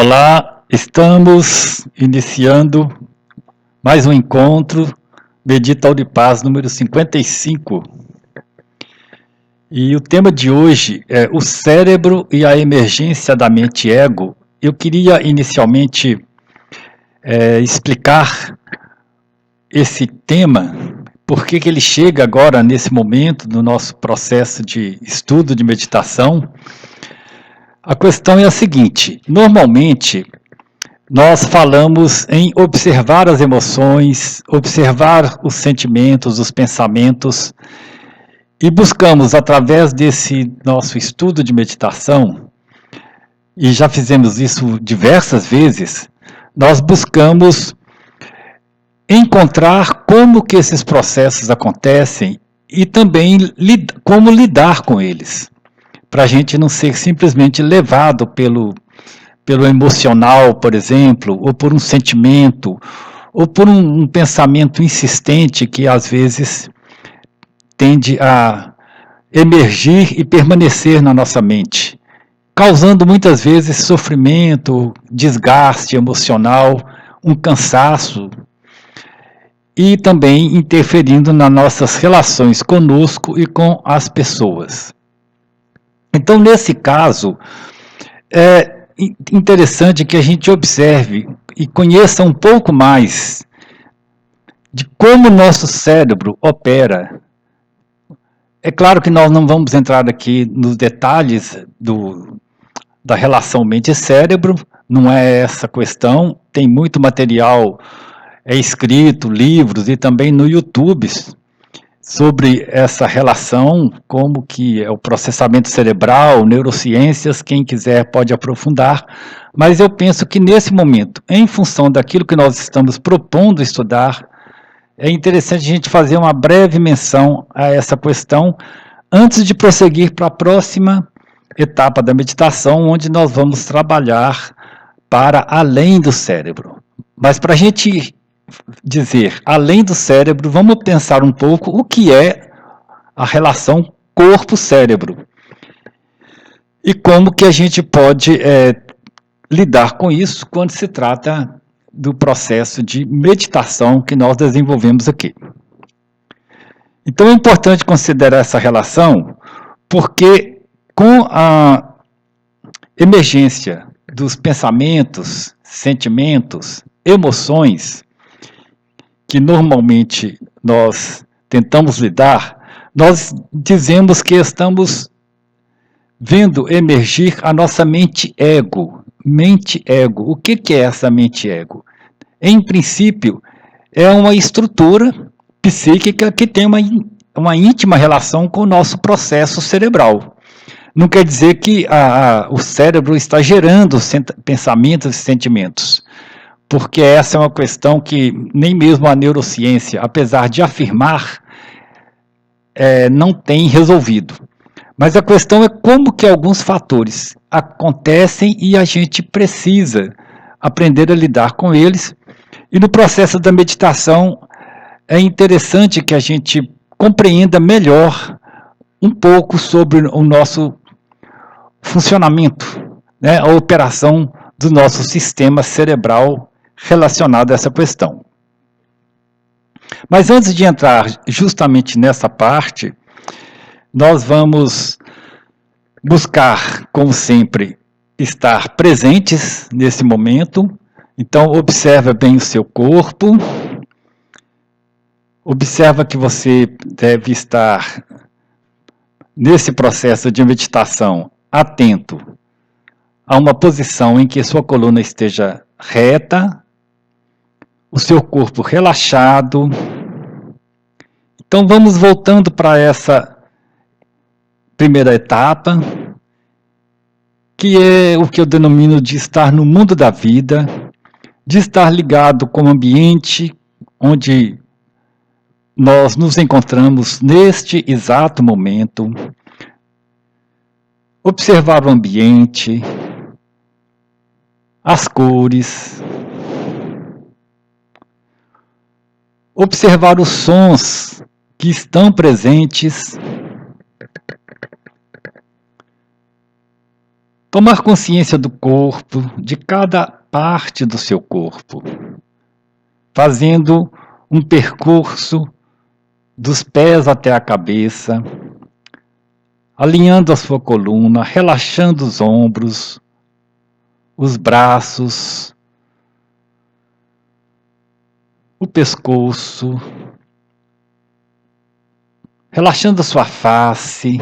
Olá, estamos iniciando mais um encontro Medita de Paz número 55. E o tema de hoje é o cérebro e a emergência da mente-ego. Eu queria inicialmente explicar esse tema, por que ele chega agora nesse momento do nosso processo de estudo de meditação. A questão é a seguinte: normalmente nós falamos em observar as emoções, observar os sentimentos, os pensamentos, e buscamos, através desse nosso estudo de meditação, e já fizemos isso diversas vezes, nós buscamos encontrar como que esses processos acontecem e também como lidar com eles, para a gente não ser simplesmente levado pelo emocional, por exemplo, ou por um sentimento, ou por um pensamento insistente que às vezes tende a emergir e permanecer na nossa mente, causando muitas vezes sofrimento, desgaste emocional, um cansaço, e também interferindo nas nossas relações conosco e com as pessoas. Então, nesse caso, é interessante que a gente observe e conheça um pouco mais de como o nosso cérebro opera. É claro que nós não vamos entrar aqui nos detalhes da relação mente-cérebro, não é essa questão, tem muito material escrito, livros e também no YouTube sobre essa relação, como que é o processamento cerebral, neurociências, quem quiser pode aprofundar, mas eu penso que nesse momento, em função daquilo que nós estamos propondo estudar, é interessante a gente fazer uma breve menção a essa questão, antes de prosseguir para a próxima etapa da meditação, onde nós vamos trabalhar para além do cérebro. Mas para a gente dizer além do cérebro, vamos pensar um pouco o que é a relação corpo-cérebro e como que a gente pode lidar com isso quando se trata do processo de meditação que nós desenvolvemos aqui. Então é importante considerar essa relação porque com a emergência dos pensamentos, sentimentos, emoções, que normalmente nós tentamos lidar, nós dizemos que estamos vendo emergir a nossa mente-ego. Mente-ego. O que é essa mente-ego? Em princípio, é uma estrutura psíquica que tem uma íntima relação com o nosso processo cerebral. Não quer dizer que o cérebro está gerando pensamentos e sentimentos, porque essa é uma questão que nem mesmo a neurociência, apesar de afirmar, não tem resolvido. Mas a questão é como que alguns fatores acontecem e a gente precisa aprender a lidar com eles. E no processo da meditação, é interessante que a gente compreenda melhor um pouco sobre o nosso funcionamento, né, a operação do nosso sistema cerebral relacionado a essa questão. Mas antes de entrar justamente nessa parte, nós vamos buscar, como sempre, estar presentes nesse momento. Então, observa bem o seu corpo. Observa que você deve estar, nesse processo de meditação, atento a uma posição em que sua coluna esteja reta, o seu corpo relaxado. Então vamos voltando para essa primeira etapa, que é o que eu denomino de estar no mundo da vida, de estar ligado com o ambiente onde nós nos encontramos neste exato momento, observar o ambiente, as cores, observar os sons que estão presentes, Tomar consciência do corpo, de cada parte do seu corpo, fazendo um percurso dos pés até a cabeça, alinhando a sua coluna, relaxando os ombros, os braços, o pescoço, relaxando a sua face,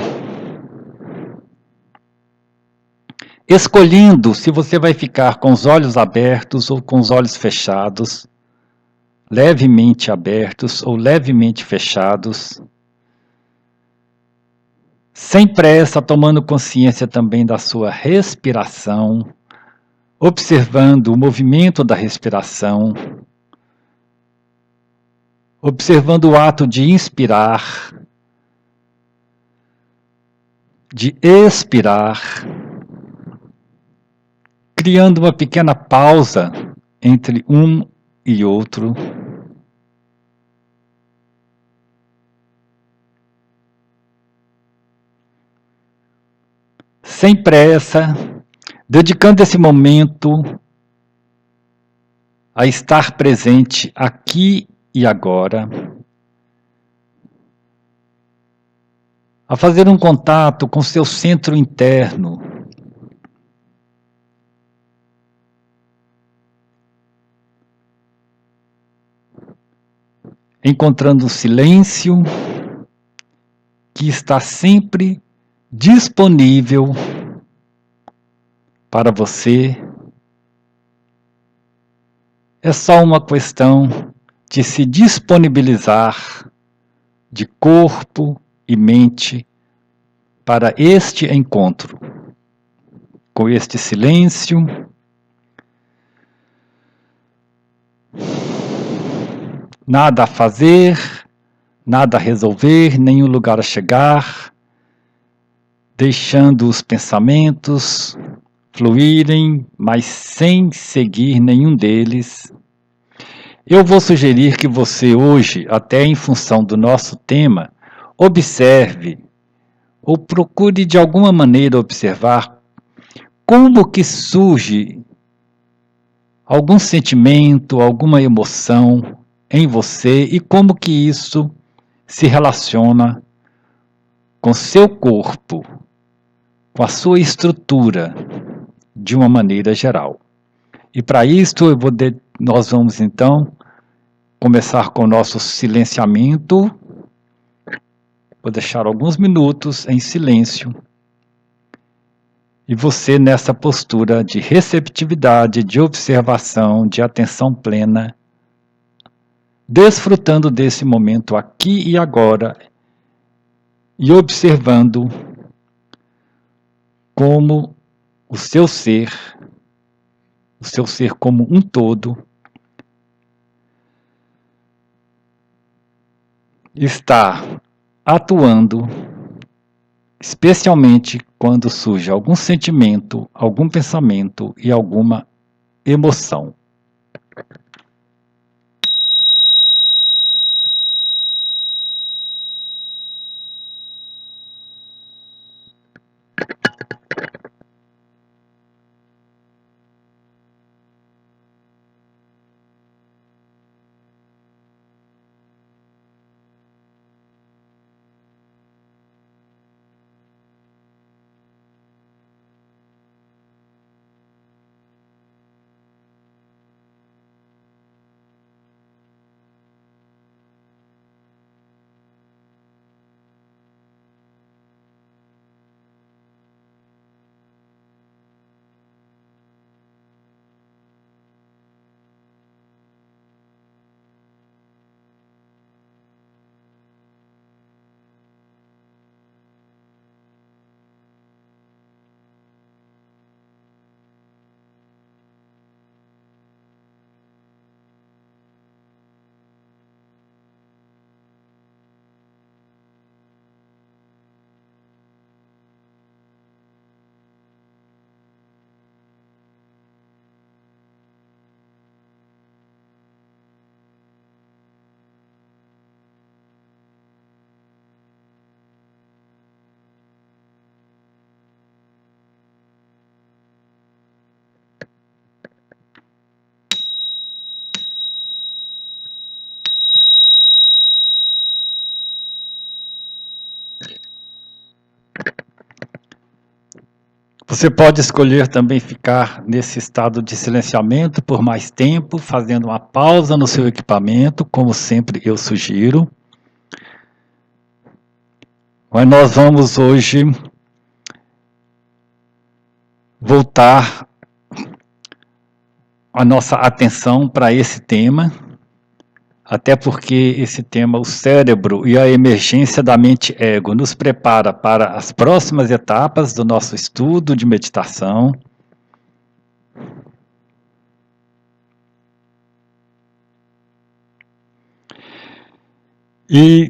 escolhendo se você vai ficar com os olhos abertos ou com os olhos fechados, levemente abertos ou levemente fechados, sem pressa, tomando consciência também da sua respiração, observando o movimento da respiração, observando o ato de inspirar, de expirar, criando uma pequena pausa entre um e outro. Sem pressa, dedicando esse momento a estar presente aqui e agora, a fazer um contato com seu centro interno, encontrando o silêncio que está sempre disponível para você. É só uma questão de se disponibilizar de corpo e mente para este encontro, com este silêncio, nada a fazer, nada a resolver, nenhum lugar a chegar, deixando os pensamentos fluírem, mas sem seguir nenhum deles. Eu vou sugerir que você hoje, até em função do nosso tema, observe ou procure de alguma maneira observar como que surge algum sentimento, alguma emoção em você e como que isso se relaciona com seu corpo, com a sua estrutura, de uma maneira geral. E para isto nós vamos então começar com o nosso silenciamento. Vou deixar alguns minutos em silêncio. E você nessa postura de receptividade, de observação, de atenção plena, desfrutando desse momento aqui e agora e observando como o seu ser como um todo, está atuando, especialmente quando surge algum sentimento, algum pensamento e alguma emoção. Você pode escolher também ficar nesse estado de silenciamento por mais tempo, fazendo uma pausa no seu equipamento, como sempre eu sugiro. Mas nós vamos hoje voltar a nossa atenção para esse tema, até porque esse tema, o cérebro e a emergência da mente-ego, nos prepara para as próximas etapas do nosso estudo de meditação. E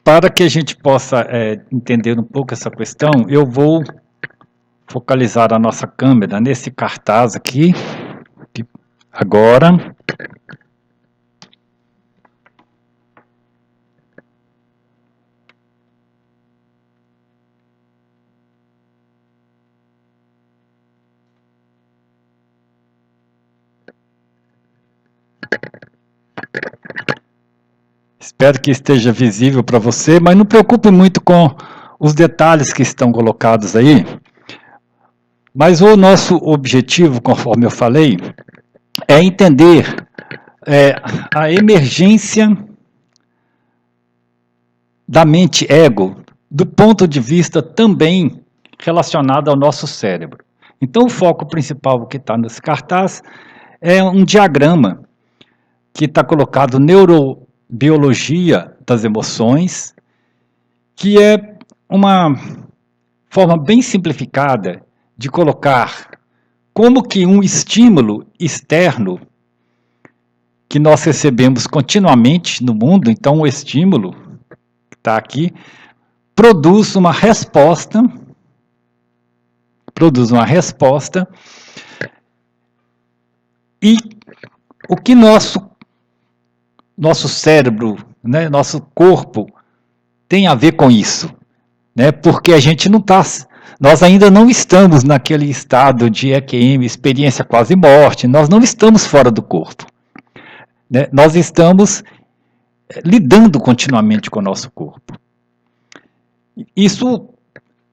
para que a gente possa entender um pouco essa questão, eu vou focalizar a nossa câmera nesse cartaz aqui, agora. Espero que esteja visível para você, mas não preocupe muito com os detalhes que estão colocados aí. Mas o nosso objetivo, conforme eu falei, é entender a emergência da mente-ego do ponto de vista também relacionado ao nosso cérebro. Então, o foco principal que está nesse cartaz é um diagrama que está colocado neurobiologia das emoções, que é uma forma bem simplificada de colocar como que um estímulo externo que nós recebemos continuamente no mundo, então o estímulo que está aqui, produz uma resposta, e o que nosso cérebro, né, nosso corpo tem a ver com isso, né? Porque a gente não está, nós ainda não estamos naquele estado de EQM, experiência quase morte, nós não estamos fora do corpo, né? Nós estamos lidando continuamente com o nosso corpo. Isso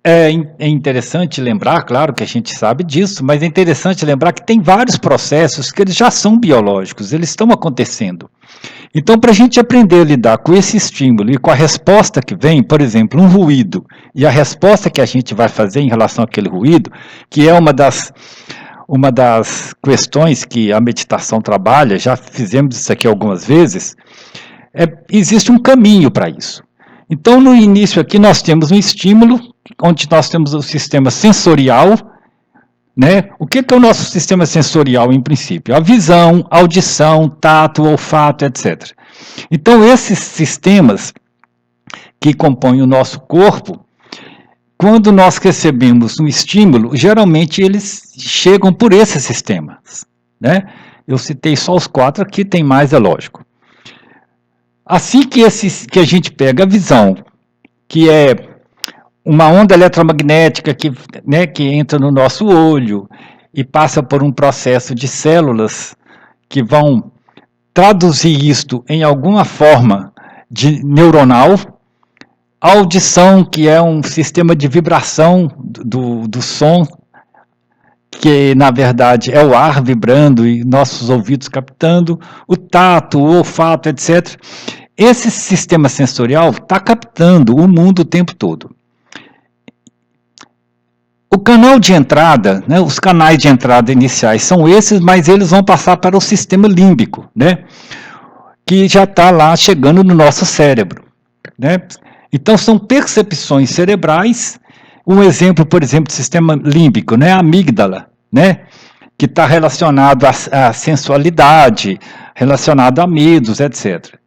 é interessante lembrar, claro que a gente sabe disso, mas é interessante lembrar que tem vários processos que eles já são biológicos, eles estão acontecendo. Então, para a gente aprender a lidar com esse estímulo e com a resposta que vem, por exemplo, um ruído, e a resposta que a gente vai fazer em relação àquele ruído, que é uma das questões que a meditação trabalha, já fizemos isso aqui algumas vezes, existe um caminho para isso. Então, no início aqui, nós temos um estímulo, onde nós temos o sistema sensorial, né? O que é o nosso sistema sensorial, em princípio? A visão, audição, tato, olfato, etc. Então, esses sistemas que compõem o nosso corpo, quando nós recebemos um estímulo, geralmente eles chegam por esses sistemas, né? Eu citei só os 4, aqui tem mais, é lógico. Assim que a gente pega a visão, que é uma onda eletromagnética que entra no nosso olho e passa por um processo de células que vão traduzir isto em alguma forma de neuronal. A audição, que é um sistema de vibração do som, que na verdade é o ar vibrando e nossos ouvidos captando, o tato, o olfato, etc. Esse sistema sensorial está captando o mundo o tempo todo. O canal de entrada, né, os canais de entrada iniciais são esses, mas eles vão passar para o sistema límbico, né, que já está lá chegando no nosso cérebro, né? Então, são percepções cerebrais. Um exemplo, por exemplo, do sistema límbico, né, a amígdala, né, que está relacionado à sensualidade, relacionado a medos, etc.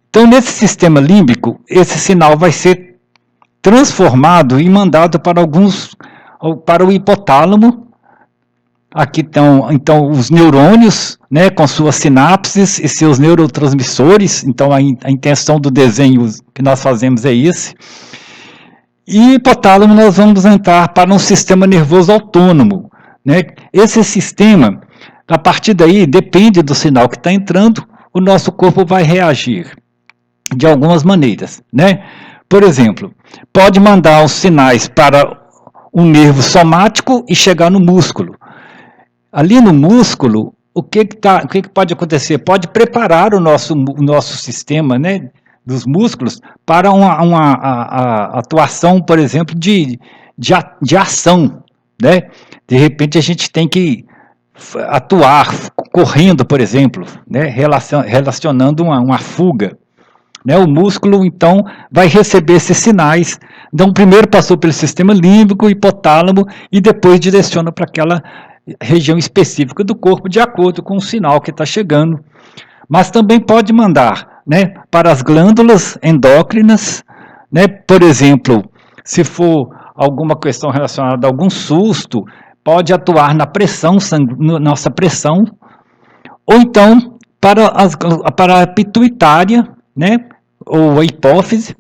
Então, nesse sistema límbico, esse sinal vai ser transformado e mandado para o hipotálamo. Aqui estão, então, os neurônios, né, com suas sinapses e seus neurotransmissores. Então, a intenção do desenho que nós fazemos é esse. E hipotálamo nós vamos entrar para um sistema nervoso autônomo, né? Esse sistema, a partir daí, depende do sinal que está entrando, o nosso corpo vai reagir de algumas maneiras, né? Por exemplo, pode mandar os sinais para um nervo somático e chegar no músculo. Ali no músculo, o que pode acontecer? Pode preparar o nosso sistema, né, dos músculos para uma atuação, por exemplo, de ação, né? De repente a gente tem que atuar correndo, por exemplo, né, relacionando uma fuga. Né, o músculo, então, vai receber esses sinais. Então, primeiro passou pelo sistema límbico, hipotálamo, e depois direciona para aquela região específica do corpo, de acordo com o sinal que está chegando. Mas também pode mandar, né, para as glândulas endócrinas, né, por exemplo, se for alguma questão relacionada a algum susto, pode atuar na pressão, nossa pressão, ou então para a pituitária, né, ou a hipófise,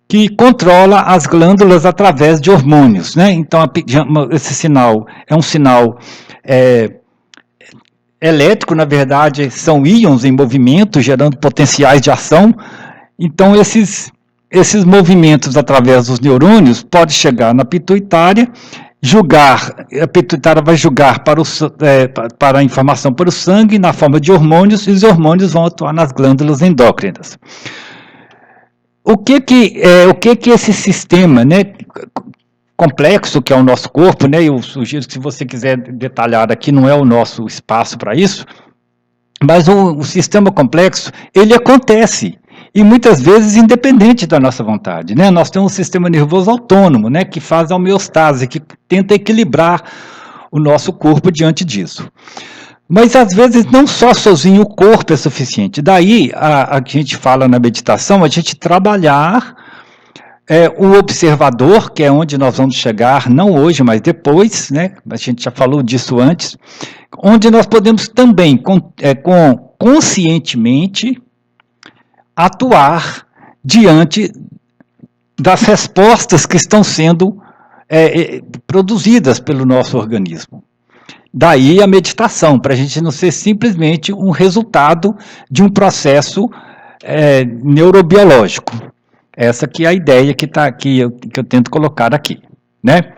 que controla as glândulas através de hormônios, né? Então, esse sinal é um sinal elétrico, na verdade, são íons em movimento, gerando potenciais de ação. Então, esses movimentos através dos neurônios podem chegar na pituitária, a pituitária vai julgar para a informação para o sangue na forma de hormônios, e os hormônios vão atuar nas glândulas endócrinas. O que esse sistema, né, complexo que é o nosso corpo, né, eu sugiro que se você quiser detalhar aqui, não é o nosso espaço para isso, mas o sistema complexo, ele acontece, e muitas vezes independente da nossa vontade, né? Nós temos um sistema nervoso autônomo, né, que faz a homeostase, que tenta equilibrar o nosso corpo diante disso. Mas, às vezes, não só sozinho o corpo é suficiente. Daí, a gente fala na meditação, a gente trabalhar o observador, que é onde nós vamos chegar, não hoje, mas depois, né? A gente já falou disso antes, onde nós podemos também, conscientemente, atuar diante das respostas que estão sendo produzidas pelo nosso organismo. Daí a meditação, para a gente não ser simplesmente um resultado de um processo neurobiológico. Essa que é a ideia que eu tento colocar aqui, né?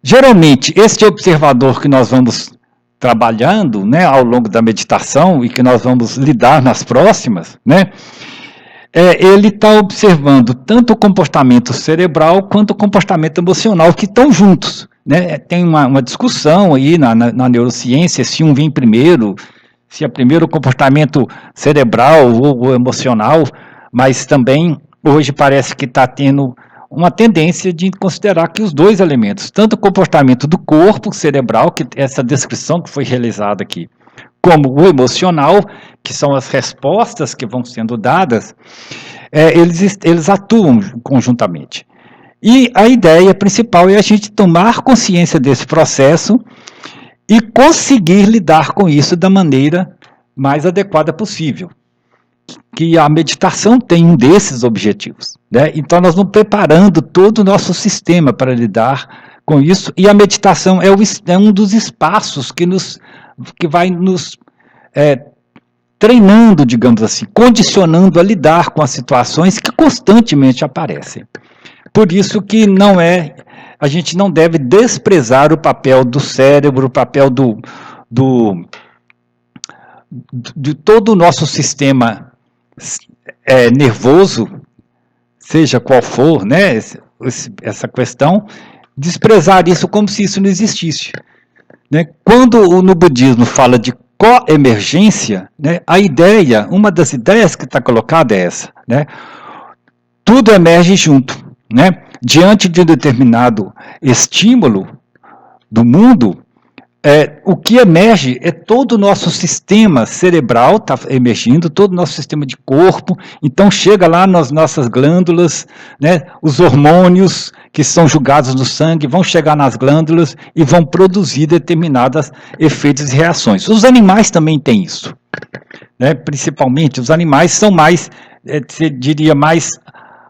Geralmente, este observador que nós vamos trabalhando, né, ao longo da meditação e que nós vamos lidar nas próximas, né, ele está observando tanto o comportamento cerebral quanto o comportamento emocional, que estão juntos. Né? Tem uma discussão aí na neurociência, se um vem primeiro, se é primeiro o comportamento cerebral ou emocional, mas também hoje parece que está tendo uma tendência de considerar que os dois elementos, tanto o comportamento do corpo cerebral, que essa descrição que foi realizada aqui, como o emocional, que são as respostas que vão sendo dadas, eles atuam conjuntamente. E a ideia principal é a gente tomar consciência desse processo e conseguir lidar com isso da maneira mais adequada possível. Que a meditação tem um desses objetivos. Né? Então, nós vamos preparando todo o nosso sistema para lidar com isso, e a meditação é um dos espaços que vai nos treinando, digamos assim, condicionando a lidar com as situações que constantemente aparecem. Por isso que a gente não deve desprezar o papel do cérebro, o papel de todo o nosso sistema nervoso, seja qual for, né, essa questão, desprezar isso como se isso não existisse. Né? Quando no budismo fala de coemergência, né, uma das ideias que está colocada é essa, né? Tudo emerge junto. Né? Diante de um determinado estímulo do mundo, o que emerge é todo o nosso sistema cerebral, está emergindo, todo o nosso sistema de corpo, então chega lá nas nossas glândulas, né, os hormônios que são julgados no sangue vão chegar nas glândulas e vão produzir determinados efeitos e reações. Os animais também têm isso. Né? Principalmente, os animais são mais, diria, mais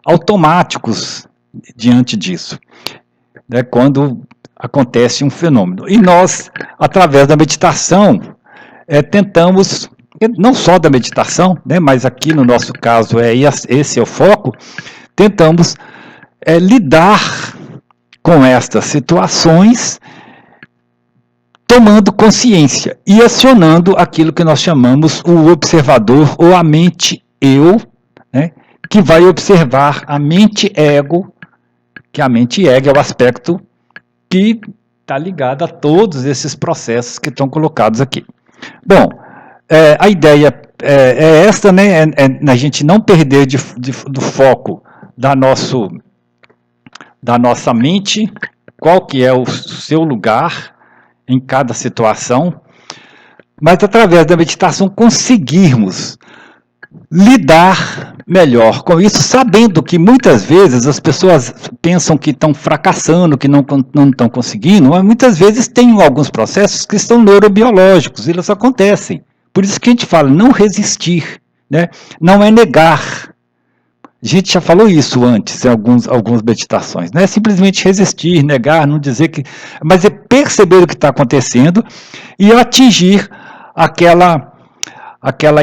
automáticos diante disso, né, quando acontece um fenômeno. E nós, através da meditação, tentamos, não só da meditação, né, mas aqui no nosso caso esse é o foco, tentamos lidar com estas situações, tomando consciência e acionando aquilo que nós chamamos o observador ou a mente eu, né, que vai observar a mente ego, que a mente ego é o aspecto que está ligado a todos esses processos que estão colocados aqui. Bom, a ideia é esta, né, a gente não perder do foco da nossa mente, qual que é o seu lugar em cada situação, mas através da meditação conseguirmos lidar melhor com isso, sabendo que muitas vezes as pessoas pensam que estão fracassando, que não estão conseguindo, mas muitas vezes tem alguns processos que são neurobiológicos, eles acontecem. Por isso que a gente fala, não resistir, né? Não é negar. A gente já falou isso antes em algumas meditações. Não é simplesmente resistir, negar, não dizer que... Mas é perceber o que está acontecendo e atingir aquela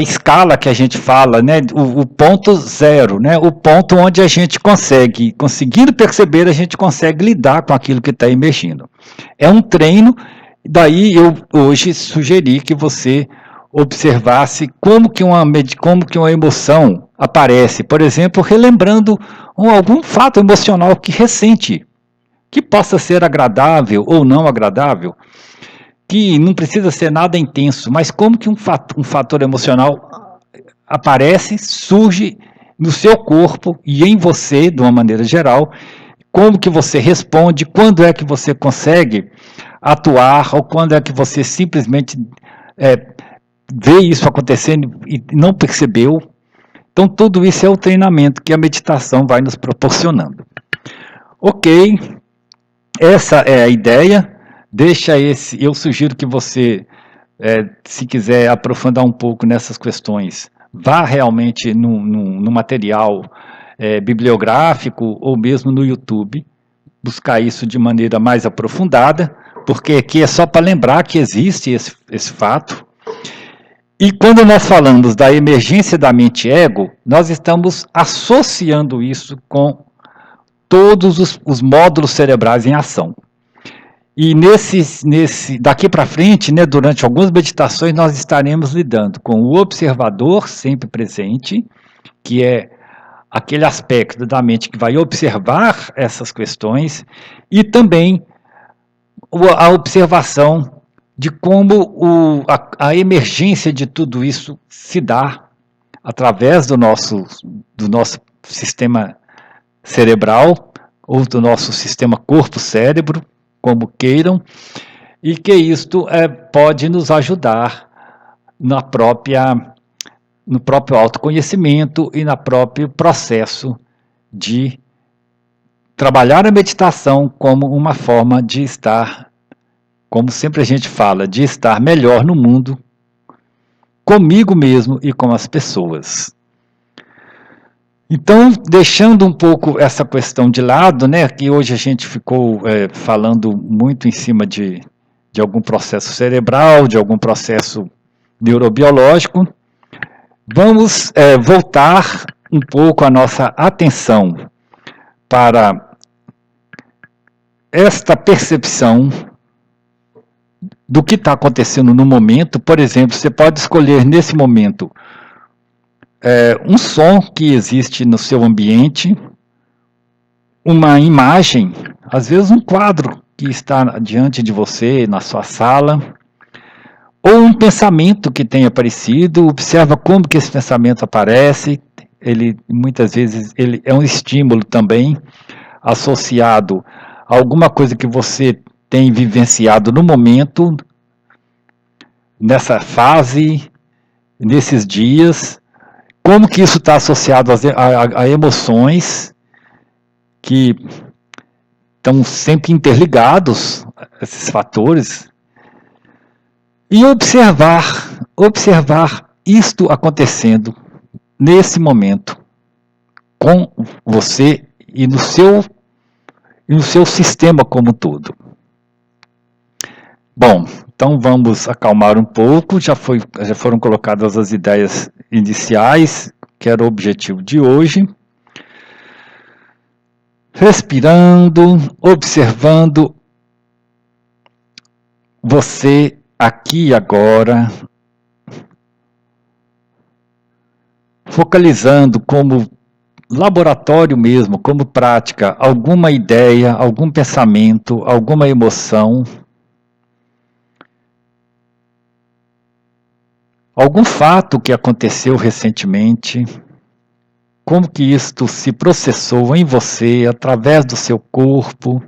escala que a gente fala, né, o ponto zero, né, o ponto onde a gente conseguindo perceber, a gente consegue lidar com aquilo que está emergindo. É um treino, daí eu hoje sugeri que você observasse como que uma emoção aparece, por exemplo, relembrando algum fato emocional que recente, que possa ser agradável ou não agradável, que não precisa ser nada intenso, mas como que um fator emocional aparece, surge no seu corpo e em você, de uma maneira geral, como que você responde, quando é que você consegue atuar, ou quando é que você simplesmente vê isso acontecendo e não percebeu. Então, tudo isso é o treinamento que a meditação vai nos proporcionando. Ok, essa é a ideia. Eu sugiro que você, se quiser aprofundar um pouco nessas questões, vá realmente no material bibliográfico ou mesmo no YouTube, buscar isso de maneira mais aprofundada, porque aqui é só para lembrar que existe esse fato. E quando nós falamos da emergência da mente ego, nós estamos associando isso com todos os módulos cerebrais em ação. E daqui para frente, né, durante algumas meditações, nós estaremos lidando com o observador sempre presente, que é aquele aspecto da mente que vai observar essas questões, e também a observação de como a emergência de tudo isso se dá através do nosso sistema cerebral, ou do nosso sistema corpo-cérebro, como queiram, e que isto pode nos ajudar no próprio autoconhecimento e no próprio processo de trabalhar a meditação como uma forma de estar, como sempre a gente fala, de estar melhor no mundo, comigo mesmo e com as pessoas. Então, deixando um pouco essa questão de lado, né, que hoje a gente ficou falando muito em cima de algum processo cerebral, de algum processo neurobiológico, vamos voltar um pouco a nossa atenção para esta percepção do que está acontecendo no momento. Por exemplo, você pode escolher nesse momento um som que existe no seu ambiente, uma imagem, às vezes um quadro que está diante de você, na sua sala, ou um pensamento que tenha aparecido. Observa como que esse pensamento aparece. Muitas vezes ele é um estímulo também, associado a alguma coisa que você tem vivenciado no momento, nessa fase, nesses dias. Como que isso está associado a emoções que estão sempre interligados, esses fatores, e observar isto acontecendo nesse momento com você e no seu sistema como um todo. Bom, então vamos acalmar um pouco. Já foram colocadas as ideias iniciais, que era o objetivo de hoje. respirando, observando você aqui e agora, focalizando como laboratório mesmo, como prática, alguma ideia, algum pensamento, alguma emoção, algum fato que aconteceu recentemente, como que isto se processou em você, através do seu corpo.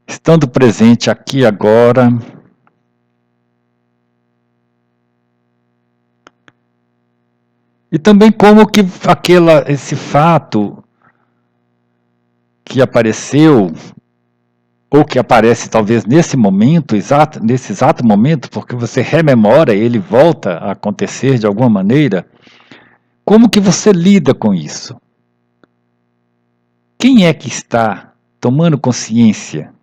Estando presente aqui e agora. E também como que esse fato que apareceu, ou que aparece talvez nesse momento, nesse exato momento, porque você rememora, ele volta a acontecer de alguma maneira, como que você lida com isso? Quem é que está tomando consciência?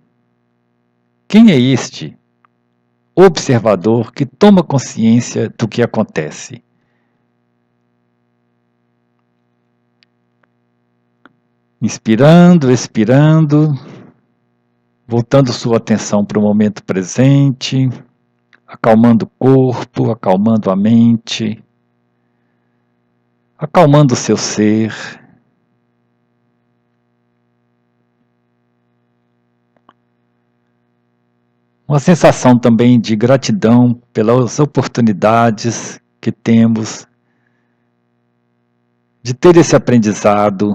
Quem é este observador que toma consciência do que acontece? Inspirando, expirando, voltando sua atenção para o momento presente, acalmando o corpo, acalmando a mente, acalmando o seu ser. Uma sensação também de gratidão pelas oportunidades que temos de ter esse aprendizado.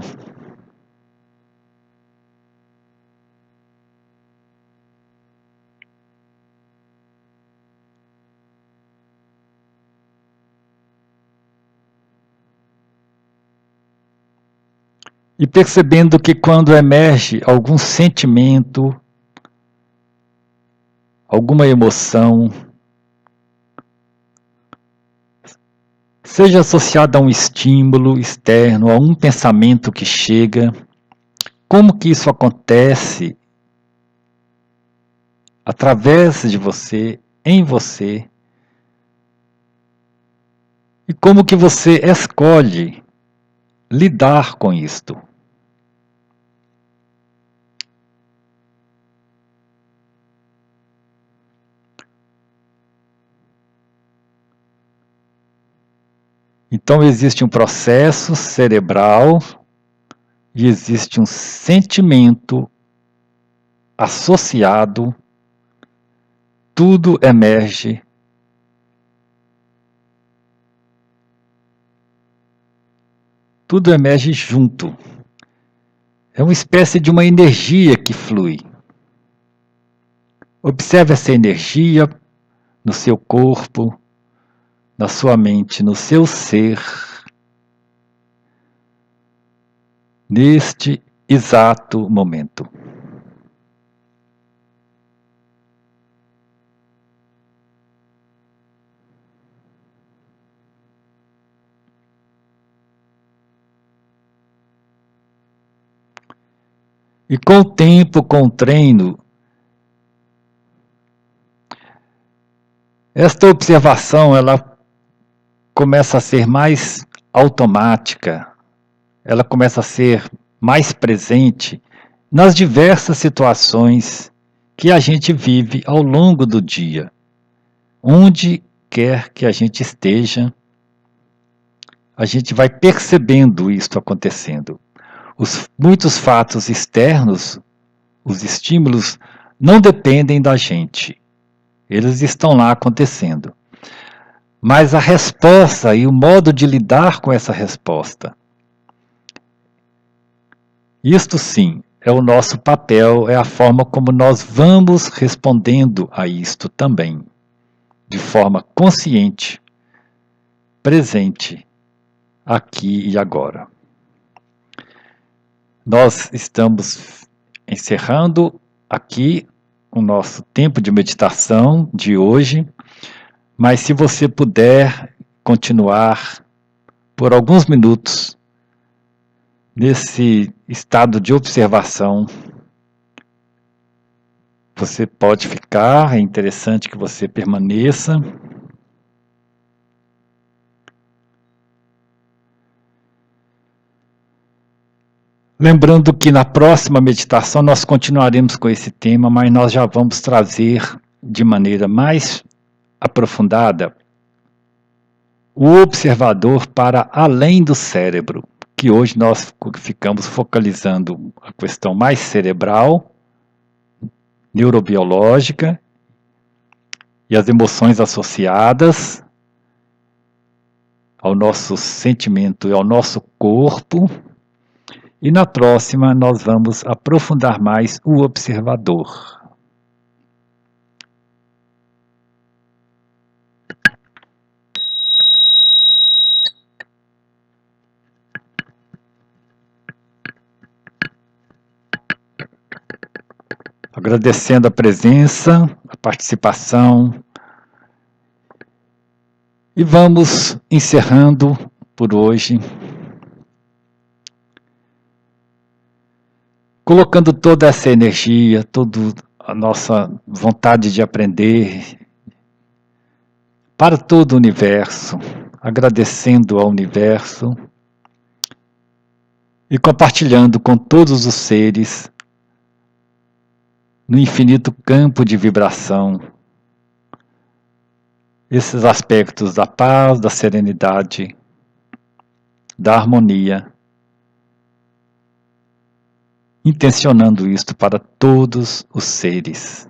E percebendo que quando emerge algum sentimento, alguma emoção, seja associada a um estímulo externo, a um pensamento que chega, como que isso acontece através de você, em você, e como que você escolhe lidar com isto. Então existe um processo cerebral e existe um sentimento associado, tudo emerge. Tudo emerge junto. É uma espécie de uma energia que flui. Observe essa energia no seu corpo, na sua mente, no seu ser, neste exato momento. E com o tempo, com o treino, esta observação ela começa a ser mais automática, ela começa a ser mais presente nas diversas situações que a gente vive ao longo do dia. Onde quer que a gente esteja, a gente vai percebendo isto acontecendo. Muitos fatos externos, os estímulos, não dependem da gente. Eles estão lá acontecendo. Mas a resposta e o modo de lidar com essa resposta, isto sim, é o nosso papel, é a forma como nós vamos respondendo a isto também, de forma consciente, presente, aqui e agora. Nós estamos encerrando aqui o nosso tempo de meditação de hoje, mas se você puder continuar por alguns minutos nesse estado de observação, você pode ficar, é interessante que você permaneça. Lembrando que na próxima meditação nós continuaremos com esse tema, mas nós já vamos trazer de maneira mais aprofundada o observador para além do cérebro, que hoje nós ficamos focalizando a questão mais cerebral, neurobiológica e as emoções associadas ao nosso sentimento e ao nosso corpo. E na próxima nós vamos aprofundar mais o observador. Agradecendo a presença, a participação. E vamos encerrando por hoje, colocando toda essa energia, toda a nossa vontade de aprender para todo o universo, agradecendo ao universo e compartilhando com todos os seres no infinito campo de vibração esses aspectos da paz, da serenidade, da harmonia, intencionando isto para todos os seres.